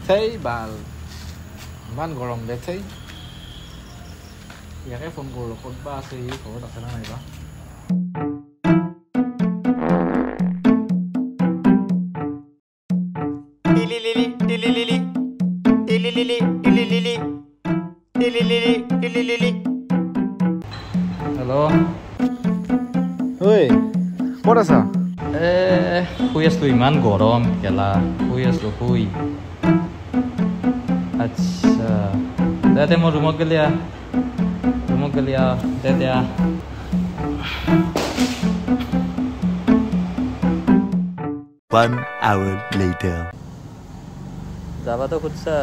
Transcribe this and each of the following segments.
থেই বাল ইমান গৰম দে থেই ইয়াকে ফোন কৰোঁ ক'ত বা আছে ই ঘৰত আছে না নাইবা হেল্ল' ঐ ক'ত আছা শুই আছিলোঁ ইমান গৰম গেলা শুই আছিলোঁ শুই আচ্ছা দে মই ৰুমত গ'লি দে দিয়া 1 hour later যাবাতো খুজছা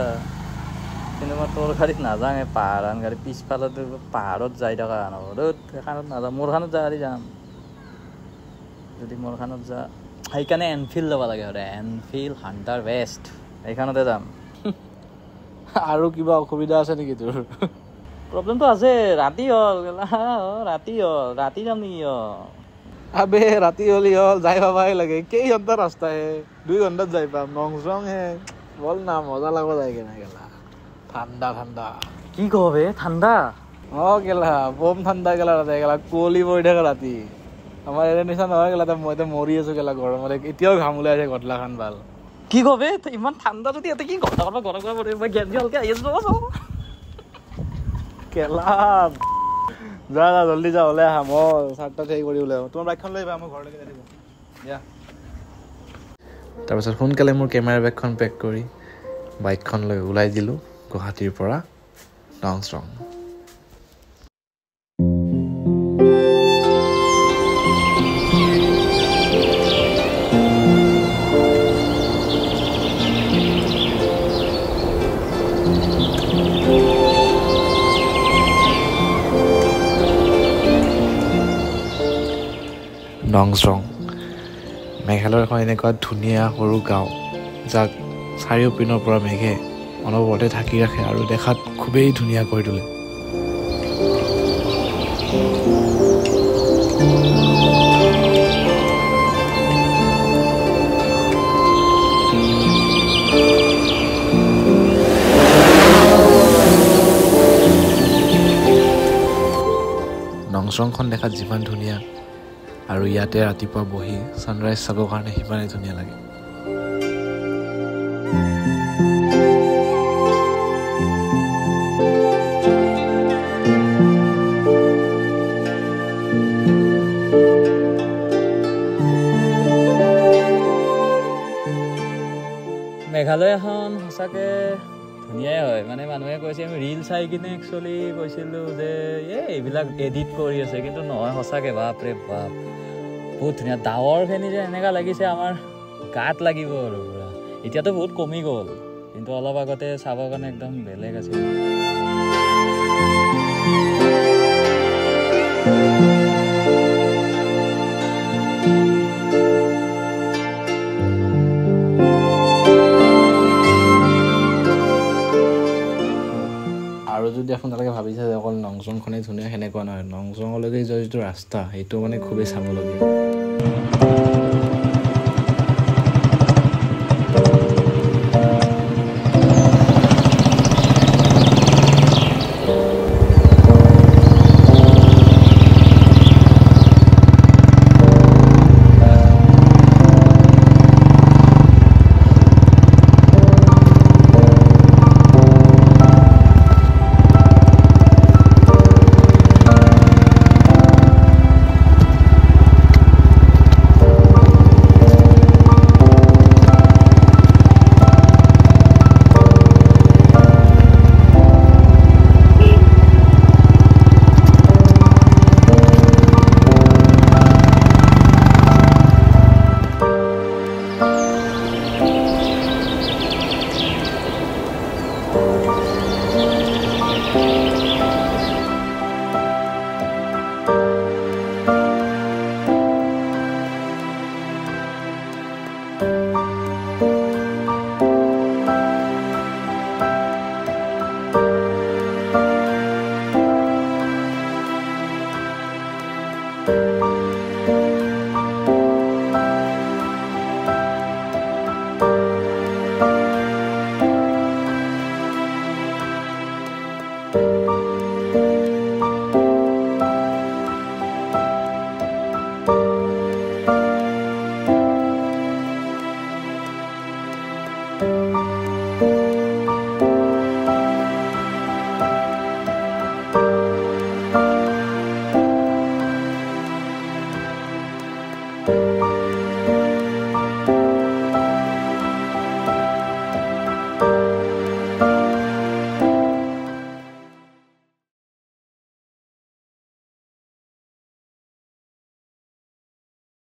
কিন্তু মই তোৰ গাড়ীত নাযাওঁ পাহাৰান গাড়ী পিছফালে পাহাৰত যাই থকা ৰ'দ সেইখনত নাযাওঁ মোৰখনত যাম যদি মোৰখনত যা সেইকাৰণে এনফিল্ড ল'ব লাগে সদায় এনফিল্ড হাণ্টাৰ বেষ্ট সেইখনতে যাম আৰু কিবা অসুবিধা আছে নেকি তোৰ প্ৰব্লেমটো আছে ৰাতি হ'ল ৰাতি যাম নেকি আবে ৰাতি হ'লি হ'ল যাই পাবাই লাগে কেই ঘণ্টা ৰাস্তা হে 2 ঘণ্টাত যাই পাম নংচং হে বল না মজা লাগব যায় কেনে গেলা ঠাণ্ডা কি কবে ঠাণ্ডা গেলা বম ঠাণ্ডা গেলা ৰাতি গেলা কুঁৱলী পৰি থাকে ৰাতি আমাৰ এনে নিচিনা নহয় গেলা মইতো মৰি আছো গেলা গৰমত এতিয়াও ঘাম ওলাই আছে গদলা খান ভাল কি কবে ইমান ঠাণ্ডা যদি ইয়াতে কি গৰম কৰি মই গেঞ্জি ভালকে আহি আছো কেলা যা জল্দি যা ওলাই আহা মই চাৰটা হেৰি কৰি ওলাই তোমাৰ বাইকখন লৈ আহিবা মই ঘৰলৈকে যাই দিব দিয়া তাৰপিছত সোনকালে মোৰ কেমেৰা বেগখন পেক কৰি বাইকখন লৈ ওলাই দিলোঁ গুৱাহাটীৰ পৰা নংষ্ট্ৰং নংষ্ট্ৰং মেঘালয়ৰ এখন এনেকুৱা ধুনীয়া সৰু গাঁও যাক চাৰিওপিনৰ পৰা মেঘে অনবৰতে ঢাকি ৰাখে আৰু দেখাত খুবেই ধুনীয়া কৰি তোলে নংষ্ট্ৰংখন দেখাত যিমান ধুনীয়া আৰু ইয়াতে ৰাতিপুৱা বহি ছানৰাইজ চাবৰ কাৰণে সিমানেই ধুনীয়া লাগে মেঘালয় এখন সঁচাকৈ ধুনীয়াই হয় মানে মানুহে কৈছে আমি ৰিল চাই কিনে একচুৱেলি কৈছিলোঁ যে এইবিলাক এডিট কৰি আছে কিন্তু নহয় সঁচাকৈ বাপৰে বাপ বহুত ধুনীয়া ডাৱৰ ফেনি যে এনেকুৱা লাগিছে আমাৰ গাত লাগিব আৰু পুৰা এতিয়াতো বহুত কমি গ'ল কিন্তু অলপ আগতে চাবৰ কাৰণে একদম বেলেগ আছিল আৰু যদি আপোনালোকে ভাবিছে যে অকল নংষ্ট্ৰংখনেই ধুনীয়া সেনেকুৱা নহয় নংষ্ট্ৰঙলৈকে যোৱা যিটো ৰাস্তা সেইটো মানে খুবেই চাবলগীয়া